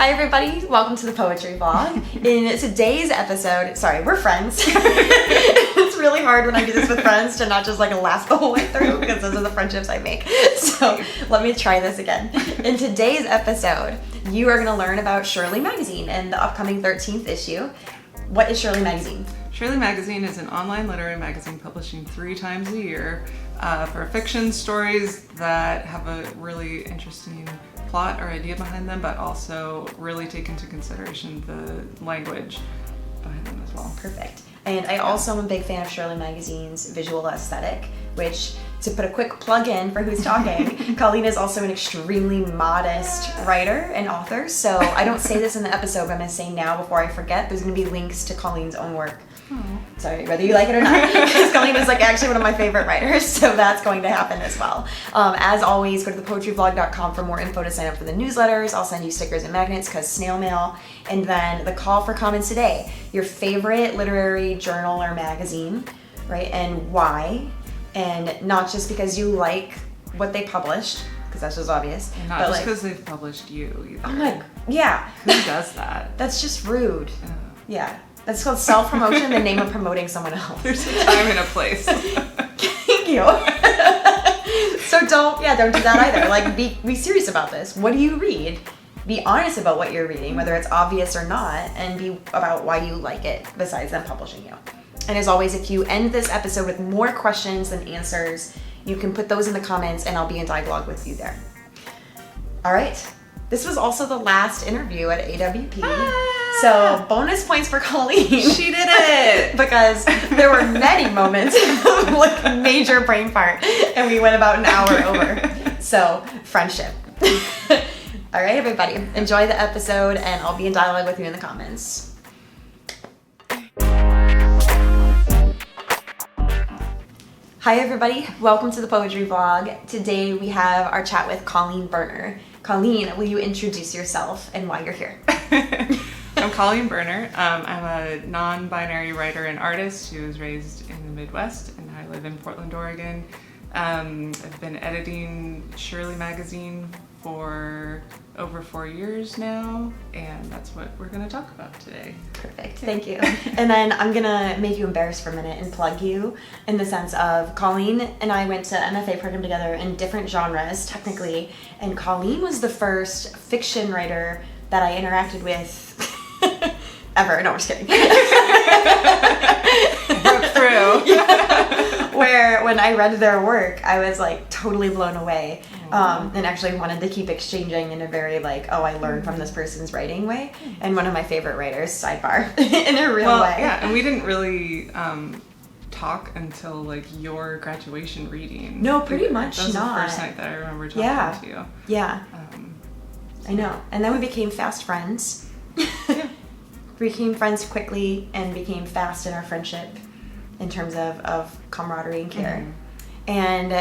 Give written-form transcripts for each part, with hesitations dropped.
Hi everybody, welcome to the Poetry Vlog. In today's episode, sorry, we're friends. It's really hard when I do this with friends to not just like laugh the whole way through because those are the friendships I make. So let me try this again. In today's episode, you are going to learn about Shirley magazine and the upcoming 13th issue. What is Shirley magazine? Shirley magazine is an online literary magazine publishing 3 times a year for fiction stories that have a really interesting plot or idea behind them, but also really take into consideration the language behind them as well. Perfect. And I also am a big fan of Shirley magazine's visual aesthetic, which, to put a quick plug in for who's talking, Colleen is also an extremely modest writer and author. So I don't say this in the episode, but I'm going to say now before I forget, there's going to be links to Colleen's own work. Sorry, whether you like it or not, because Colleen is like actually one of my favorite writers, so that's going to happen as well. As always, go to thepoetryvlog.com for more info to sign up for the newsletters. I'll send you stickers and magnets because snail mail. And then the call for comments today, your favorite literary journal or magazine, right, and why, and not just because you like what they published, because that's just obvious. And not just because they've published you either. Oh my, yeah. Who does that? That's just rude. Yeah. That's called self-promotion, the name of promoting someone else. There's a time and a place. Thank you. So don't do that either. Like, be serious about this. What do you read? Be honest about what you're reading, whether it's obvious or not, and be about why you like it, besides them publishing you. And as always, if you end this episode with more questions than answers, you can put those in the comments, and I'll be in dialogue with you there. All right. This was also the last interview at AWP. So bonus points for Colleen. She did it! Because there were many moments of like major brain fart and we went about an hour over. So friendship. All right, everybody, enjoy the episode and I'll be in dialogue with you in the comments. Hi everybody, welcome to the Poetry Vlog. Today we have our chat with Colleen Berner. Colleen, will you introduce yourself and why you're here? I'm Colleen Berner. I'm a non-binary writer and artist who was raised in the Midwest, and I live in Portland, Oregon. I've been editing Shirley magazine for over 4 years now, and that's what we're going to talk about today. Perfect, thank you. And then I'm going to make you embarrassed for a minute and plug you in the sense of Colleen and I went to MFA program together in different genres, technically, and Colleen was the first fiction writer that I interacted with ever. No, I'm just kidding. Broke through. Yeah. Where when I read their work, I was like totally blown away, and actually wanted to keep exchanging in a very like, oh, I learned from this person's writing way. And one of my favorite writers, sidebar, in a real way. Yeah, and we didn't really talk until like your graduation reading. No, pretty much that was not. The first night that I remember talking to you. Yeah. I know. And then we became fast friends. Yeah. Became friends quickly and became fast in our friendship in terms of camaraderie and care. Mm-hmm. And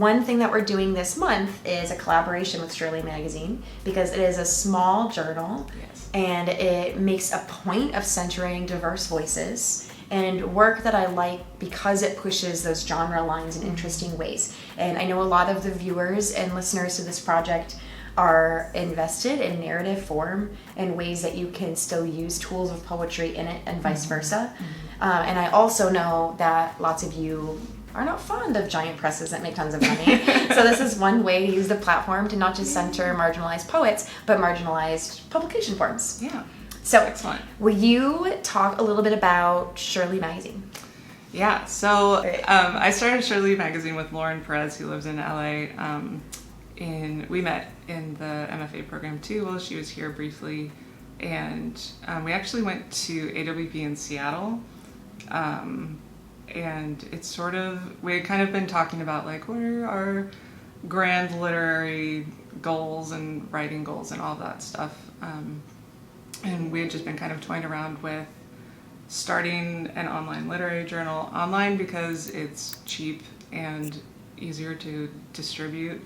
one thing that we're doing this month is a collaboration with Shirley magazine because it is a small journal. Yes. And it makes a point of centering diverse voices and work that I like because it pushes those genre lines in interesting ways. And I know a lot of the viewers and listeners to this project are invested in narrative form and ways that you can still use tools of poetry in it and vice versa. And I also know that lots of you are not fond of giant presses that make tons of money. So this is one way to use the platform to not just center marginalized poets, but marginalized publication forms. Yeah. So excellent. Will you talk a little bit about Shirley magazine? Yeah, so I started Shirley magazine with Lauren Perez, who lives in LA. We met in the MFA program too while she was here briefly, and we actually went to AWP in Seattle, and it's sort of, we had kind of been talking about like what are our grand literary goals and writing goals and all that stuff, and we had just been kind of toying around with starting an online literary journal online because it's cheap and easier to distribute,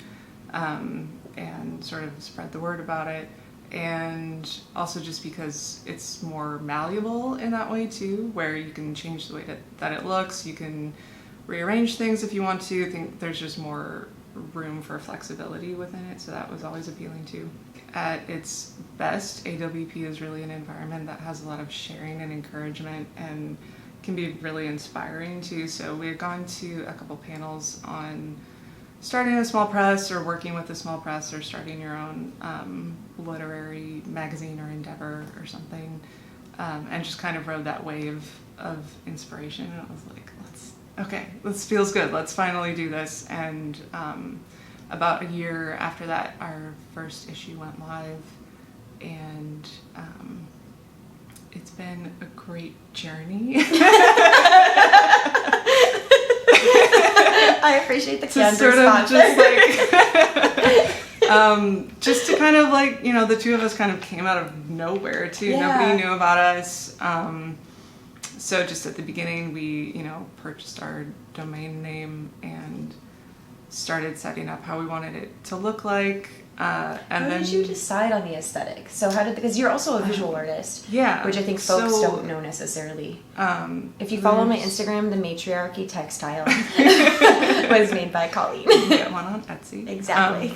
and sort of spread the word about it, and also just because it's more malleable in that way too, where you can change the way that it looks, you can rearrange things if you want to. I think there's just more room for flexibility within it, so that was always appealing too. At its best, AWP is really an environment that has a lot of sharing and encouragement and can be really inspiring too. So we had gone to a couple panels on starting a small press or working with a small press or starting your own literary magazine or endeavor or something, and just kind of rode that wave of inspiration. And I was like, this feels good. Let's finally do this. And about a year after that, our first issue went live, and it's been a great journey. I appreciate the candid sort response. of just like, just to kind of like, the two of us kind of came out of nowhere too. Yeah. Nobody knew about us. So just at the beginning, we, purchased our domain name and started setting up how we wanted it to look like. And how then did you decide on the aesthetic? So because you're also a visual artist, yeah, which I think folks don't know necessarily. If you follow my Instagram, the Matriarchy textile was made by Colleen. You can get one on Etsy. Exactly.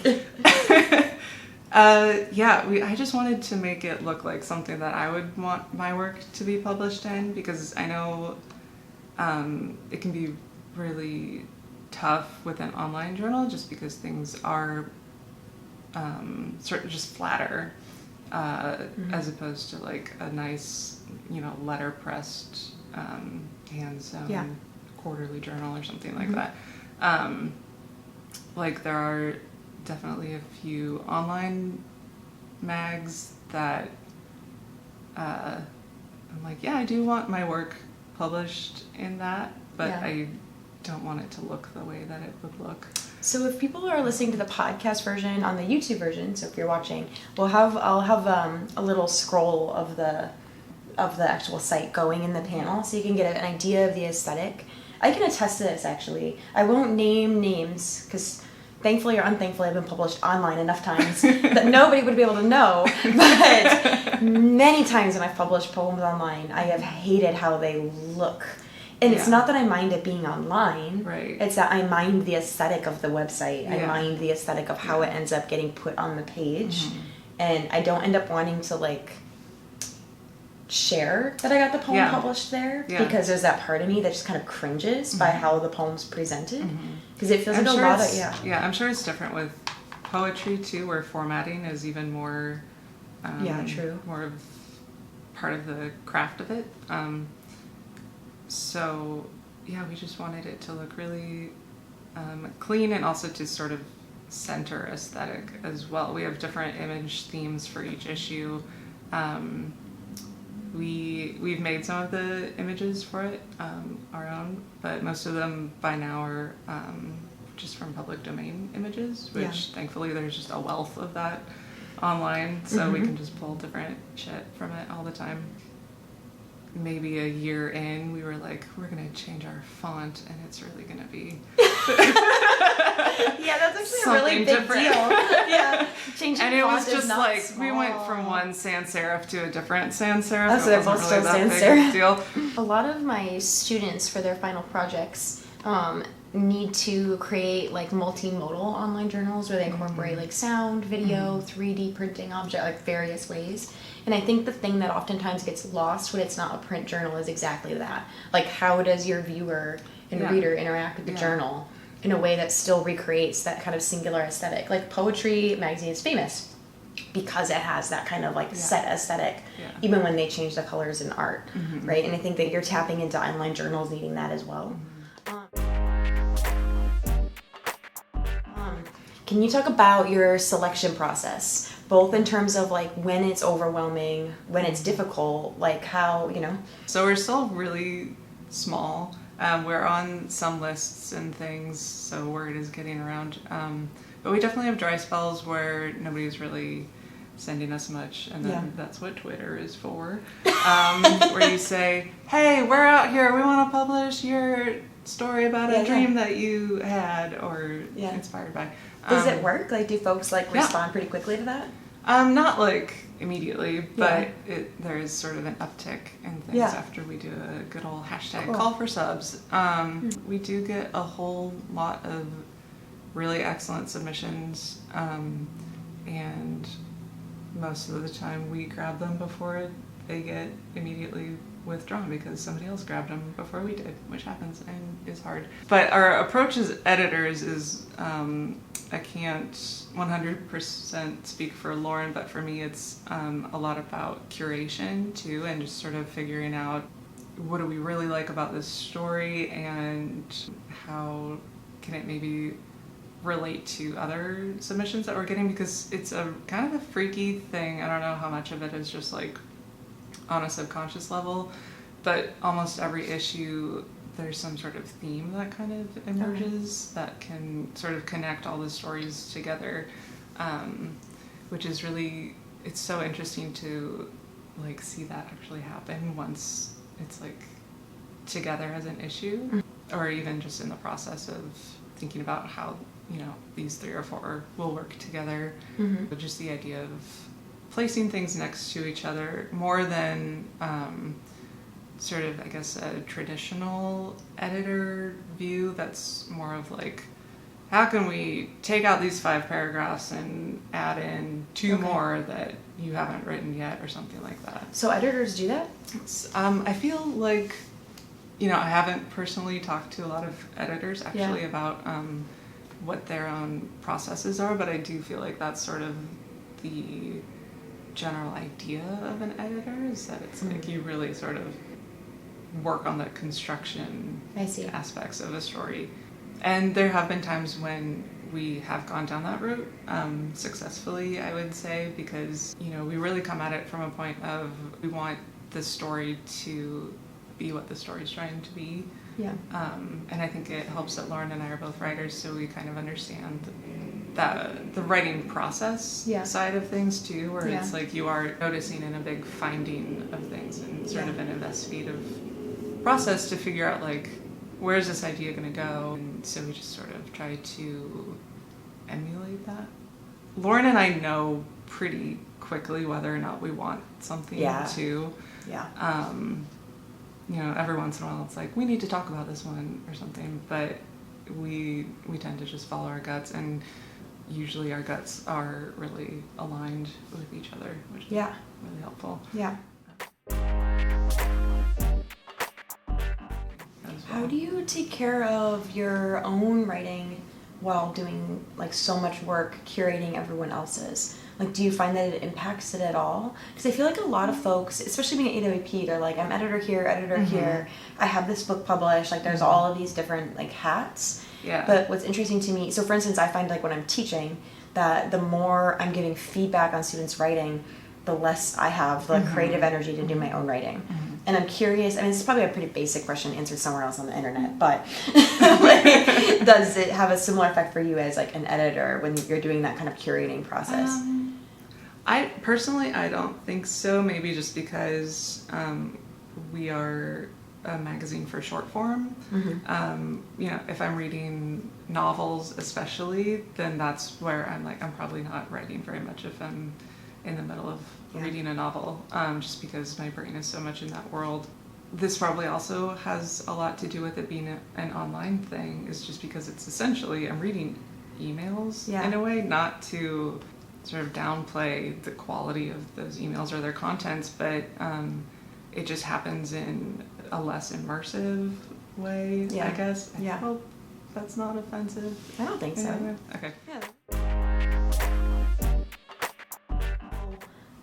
I just wanted to make it look like something that I would want my work to be published in, because I know it can be really tough with an online journal just because things are sort of just flatter as opposed to like a nice, letter pressed hand sewn quarterly journal or something like that. Like there are definitely a few online mags that I'm like, I do want my work published in that, but I don't want it to look the way that it would look. So if people are listening to the podcast version, on the YouTube version, so if you're watching, I'll have a little scroll of the actual site going in the panel, so you can get an idea of the aesthetic. I can attest to this, actually. I won't name names because thankfully or unthankfully I've been published online enough times that nobody would be able to know, but many times when I've published poems online, I have hated how they look. And it's not that I mind it being online. Right. It's that I mind the aesthetic of the website. Yeah. I mind the aesthetic of how it ends up getting put on the page. And I don't end up wanting to like share that I got the poem published there because there's that part of me that just kind of cringes by how the poem's presented. Because it feels like a lot of, I'm sure it's different with poetry too, where formatting is even more true. More of part of the craft of it. So, we just wanted it to look really clean and also to sort of center aesthetic as well. We have different image themes for each issue. We've made some of the images for it, our own, but most of them by now are just from public domain images, which thankfully there's just a wealth of that online, so we can just pull different shit from it all the time. Maybe a year in, we were like, we're going to change our font, and it's really going to be that's actually a really big different. Deal. Changing and it font was just is not like small. We went from one sans serif to a different sans serif. Oh, so they're both still sans serif. Deal. A lot of my students for their final projects need to create like multimodal online journals where they incorporate like sound, video, 3D printing object, like various ways. And I think the thing that oftentimes gets lost when it's not a print journal is exactly that. Like, how does your viewer and reader interact with the journal in a way that still recreates that kind of singular aesthetic? Like, Poetry magazine is famous because it has that kind of like set aesthetic, even when they change the colors in art, right? And I think that you're tapping into online journals needing that as well. Can you talk about your selection process, both in terms of like when it's overwhelming, when it's difficult, like how, So we're still really small. We're on some lists and things, so word is getting around. But we definitely have dry spells where nobody's really sending us much, and then that's what Twitter is for. Where you say, hey, we're out here, we want to publish your story about a dream that you had or inspired by. Does it work? Like, do folks like respond pretty quickly to that? Not like immediately, but there is sort of an uptick in things after we do a good old hashtag call for subs. We do get a whole lot of really excellent submissions, and most of the time we grab them before they get immediately withdrawn because somebody else grabbed them before we did, which happens and is hard. But our approach as editors is, I can't 100% speak for Lauren, but for me it's a lot about curation too, and just sort of figuring out what do we really like about this story and how can it maybe relate to other submissions that we're getting, because it's a kind of a freaky thing. I don't know how much of it is just like on a subconscious level, but almost every issue there's some sort of theme that kind of emerges that can sort of connect all the stories together, which is really, it's so interesting to like see that actually happen once it's like together as an issue, or even just in the process of thinking about how, you know, these 3 or 4 will work together. But just the idea of placing things next to each other more than sort of, I guess, a traditional editor view that's more of like, how can we take out these 5 paragraphs and add in 2 more that you haven't written yet or something like that. So editors do that? I feel like, you know, I haven't personally talked to a lot of editors actually about what their own processes are, but I do feel like that's sort of the general idea of an editor, is that it's like you really sort of work on the construction aspects of a story. And there have been times when we have gone down that route successfully, I would say, because, you know, we really come at it from a point of we want the story to be what the story's trying to be. Yeah. And I think it helps that Lauren and I are both writers, so we kind of understand that the writing process side of things too, where it's like you are noticing in a big finding of things and sort of an investigative process to figure out like, where's this idea going to go? And so we just sort of try to emulate that. Lauren and I know pretty quickly whether or not we want something to. You know, every once in a while it's like, we need to talk about this one or something, but we tend to just follow our guts, and usually our guts are really aligned with each other, which is really helpful. Yeah. How do you take care of your own writing while doing like so much work curating everyone else's? Like, do you find that it impacts it at all? Because I feel like a lot of folks, especially being at AWP, they're like, I'm editor here, here. I have this book published. Like, there's all of these different like hats. Yeah. But what's interesting to me, so for instance, I find like when I'm teaching that the more I'm giving feedback on students' writing, the less I have the creative energy to do my own writing. And I'm curious, I mean, it's probably a pretty basic question answered somewhere else on the internet, but like, does it have a similar effect for you as like an editor when you're doing that kind of curating process? I personally, I don't think so. Maybe just because we are a magazine for short form. You know, if I'm reading novels especially, then that's where I'm like, I'm probably not writing very much if I'm in the middle of reading a novel, just because my brain is so much in that world. This probably also has a lot to do with it being an online thing, is just because it's essentially, I'm reading emails in a way, not to sort of downplay the quality of those emails or their contents, but it just happens in a less immersive way, I guess. I hope that's not offensive. I don't think so. Okay. Yeah.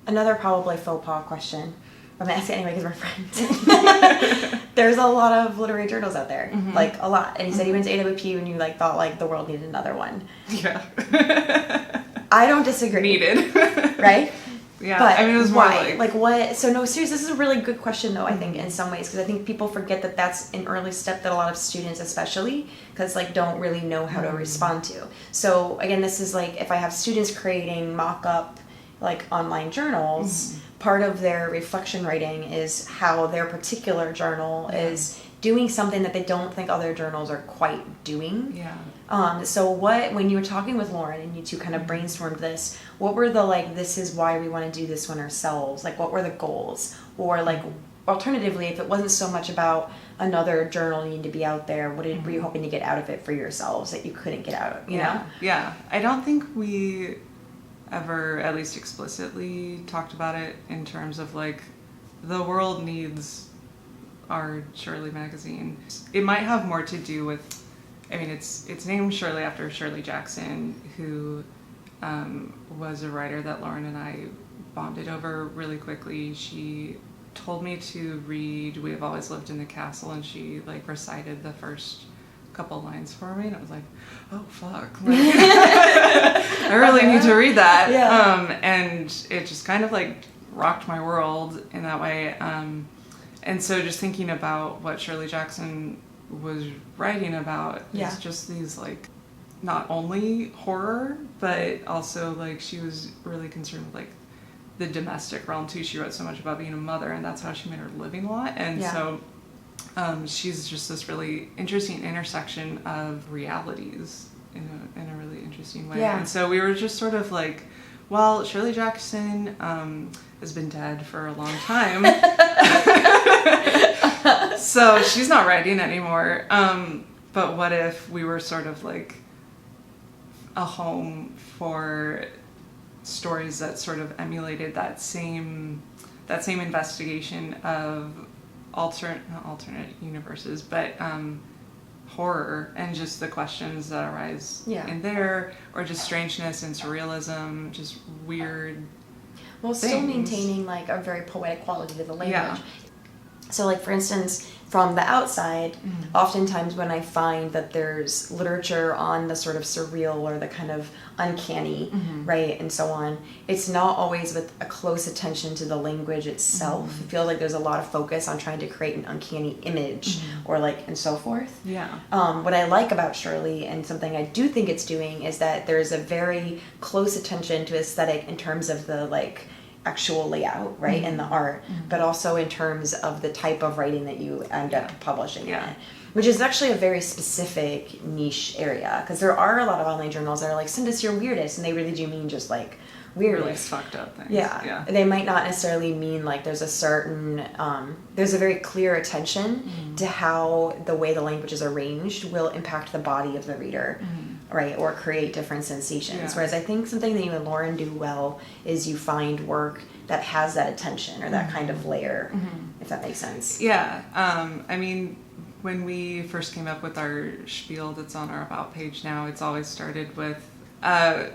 Another probably faux pas question. I'm gonna ask it anyway because we're friends. There's a lot of literary journals out there, like a lot. And you said you went to AWP when you like thought like the world needed another one. Yeah. I don't disagree. Needed. Right? Yeah. But I mean, it was more why? Like what? So no, seriously, this is a really good question though, I think, in some ways, because I think people forget that that's an early step that a lot of students especially, because like don't really know how to respond to. So again, this is like if I have students creating mock-up like online journals, part of their reflection writing is how their particular journal is doing something that they don't think other journals are quite doing. Yeah. So what, when you were talking with Lauren and you two kind of brainstormed this, what were the like, this is why we want to do this one ourselves? Like what were the goals? Or like alternatively, if it wasn't so much about another journal needing to be out there, what were you hoping to get out of it for yourselves that you couldn't get out of, you know? Yeah. I don't think we ever, at least explicitly, talked about it in terms of like, the world needs our Shirley magazine. It might have more to do with, I mean, it's named Shirley after Shirley Jackson, who was a writer that Lauren and I bonded over really quickly. She told me to read We Have Always Lived in the Castle, and she like recited the first couple lines for me, and I was like, oh fuck, like, I really need to read that. And it just kind of like rocked my world in that way. And so just thinking about what Shirley Jackson was writing about is just these like, not only horror, but also like she was really concerned with like the domestic realm too. She wrote so much about being a mother, and that's how she made her living a lot. And so she's just this really interesting intersection of realities in a really interesting way. And so we were just sort of like, well, Shirley Jackson has been dead for a long time. So she's not writing anymore. But what if we were sort of like a home for stories that sort of emulated that same investigation of not alternate universes, but horror and just the questions that arise in there, or just strangeness and surrealism, just weird things. Still maintaining like a very poetic quality to the language. So like, for instance, from the outside, oftentimes when I find that there's literature on the sort of surreal or the kind of uncanny, right, and so on, it's not always with a close attention to the language itself. I feel like there's a lot of focus on trying to create an uncanny image or like, and so forth. What I like about Shirley, and something I do think it's doing, is that there's a very close attention to aesthetic in terms of the like actual layout, right, and the art, but also in terms of the type of writing that you end up publishing in it, which is actually a very specific niche area, because there are a lot of online journals that are like, send us your weirdest, and they really do mean just like weirdest. Really fucked up things. They might not necessarily mean like there's a certain, there's a very clear attention to how the way the language is arranged will impact the body of the reader. Right, or create different sensations. Whereas I think something that you and Lauren do well is you find work that has that attention or that kind of layer, if that makes sense. I mean, when we first came up with our spiel that's on our About page now, it's always started with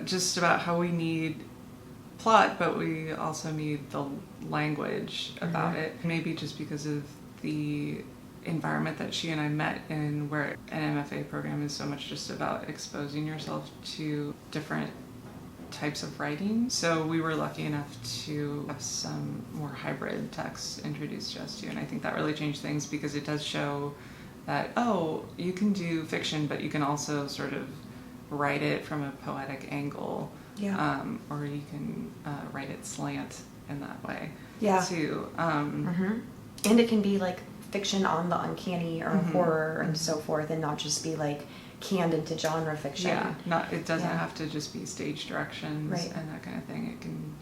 just about how we need plot, but we also need the language about it. Maybe just because of the environment that she and I met in, where an MFA program is so much just about exposing yourself to different types of writing. So we were lucky enough to have some more hybrid texts introduced to us too, and I think that really changed things, because it does show that, oh, you can do fiction, but you can also sort of write it from a poetic angle, or you can write it slant in that way too. And it can be like fiction on the uncanny or horror and so forth, and not just be like canned into genre fiction. It doesn't have to just be stage directions and that kind of thing.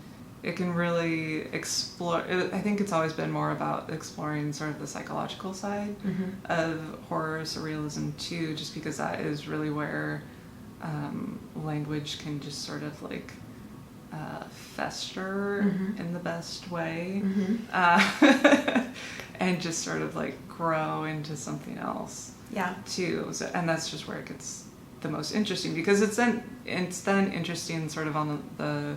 It can really explore. I think it's always been more about exploring sort of the psychological side of horror, surrealism too, just because that is really where language can just sort of like fester in the best way, and just sort of like grow into something else too. So, and that's just where it gets the most interesting, because it's then interesting sort of on the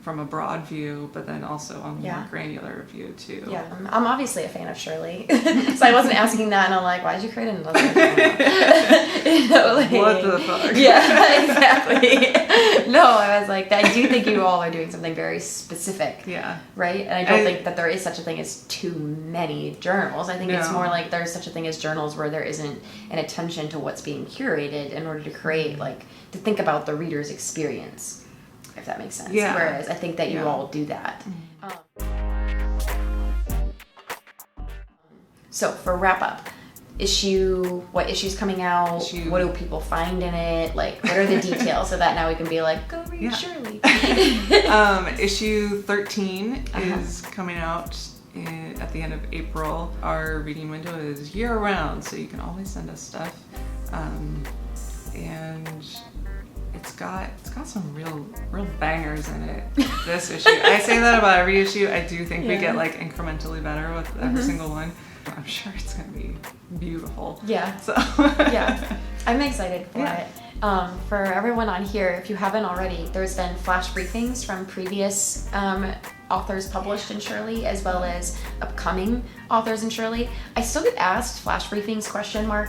from a broad view, but then also on the more granular view too. I'm obviously a fan of Shirley, so I wasn't asking that, and I'm like, why did you create another you know, like, what the fuck? Exactly. No, I was like, I do think you all are doing something very specific, right? And I don't think that there is such a thing as too many journals. I think it's more like there's such a thing as journals where there isn't an attention to what's being curated in order to create, like, to think about the reader's experience, if that makes sense. Whereas I think that you all do that. So for wrap up, what issue's coming out? What do people find in it? Like, what are the details, so that now we can be like, go read Shirley. Issue 13 is coming out at the end of April. Our reading window is year-round, so you can always send us stuff. And it's got some real bangers in it, this issue. I say that about every issue. I do think we get like incrementally better with every single one. I'm sure it's gonna be beautiful. Yeah. So yeah, I'm excited for it. For everyone on here, if you haven't already, there's been flash briefings from previous authors published in Shirley, as well as upcoming authors in Shirley. I still get asked flash briefings ?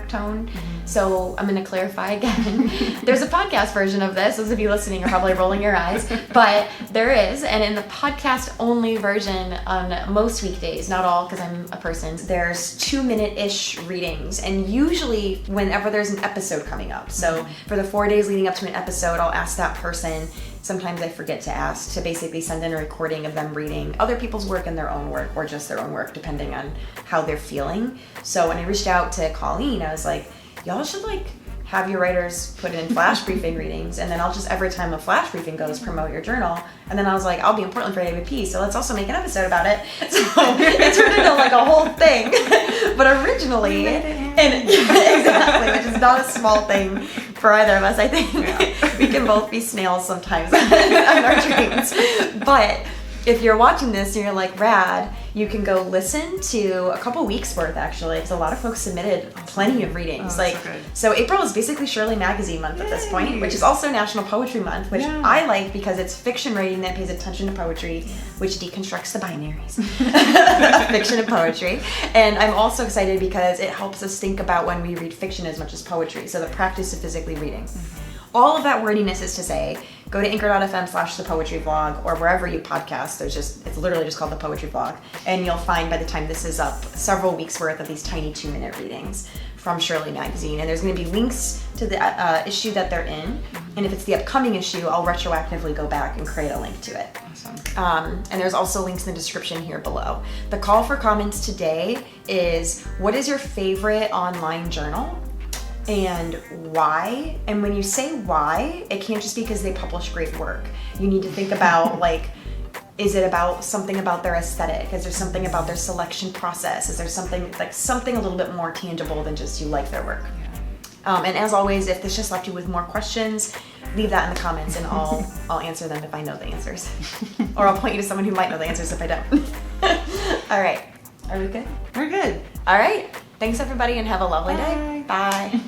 Tone. So I'm going to clarify again. There's a podcast version of this. Those of you listening are probably rolling your eyes, but there is. And in the podcast only version on most weekdays, not all because I'm a person, there's 2-minute-ish readings. And usually whenever there's an episode coming up. So for the 4 days leading up to an episode, I'll ask that person. Sometimes I forget to ask, to basically send in a recording of them reading other people's work and their own work, or just their own work, depending on how they're feeling. So when I reached out to Colleen, I was like, y'all should like have your writers put in flash briefing readings, and then I'll just, every time a flash briefing goes, promote your journal. And then I was like, I'll be in Portland for AWP, so let's also make an episode about it. So it turned into like a whole thing. But originally, and exactly, which is not a small thing for either of us, I think. Yeah. We can both be snails sometimes on our dreams. But if you're watching this and you're like, rad, you can go listen to a couple weeks worth, actually, because a lot of folks submitted plenty of readings. So April is basically Shirley Magazine month at this point, which is also National Poetry Month, which I like because it's fiction writing that pays attention to poetry, which deconstructs the binaries of fiction and poetry. And I'm also excited because it helps us think about when we read fiction as much as poetry, so the practice of physically reading. All of that wordiness is to say, go to anchor.fm/thepoetryvlog, or wherever you podcast. It's literally just called The Poetry Vlog. And you'll find by the time this is up, several weeks worth of these tiny 2-minute readings from Shirley Magazine. And there's going to be links to the issue that they're in. And if it's the upcoming issue, I'll retroactively go back and create a link to it. Awesome. And there's also links in the description here below. The call for comments today is, what is your favorite online journal? And why? And when you say why, it can't just be because they publish great work. You need to think about, like, is it about something about their aesthetic? Is there something about their selection process? Is there something a little bit more tangible than just you like their work? And as always, if this just left you with more questions, leave that in the comments and I'll answer them if I know the answers. Or I'll point you to someone who might know the answers if I don't. All right. Are we good? We're good. All right. Thanks, everybody, and have a lovely day. Bye.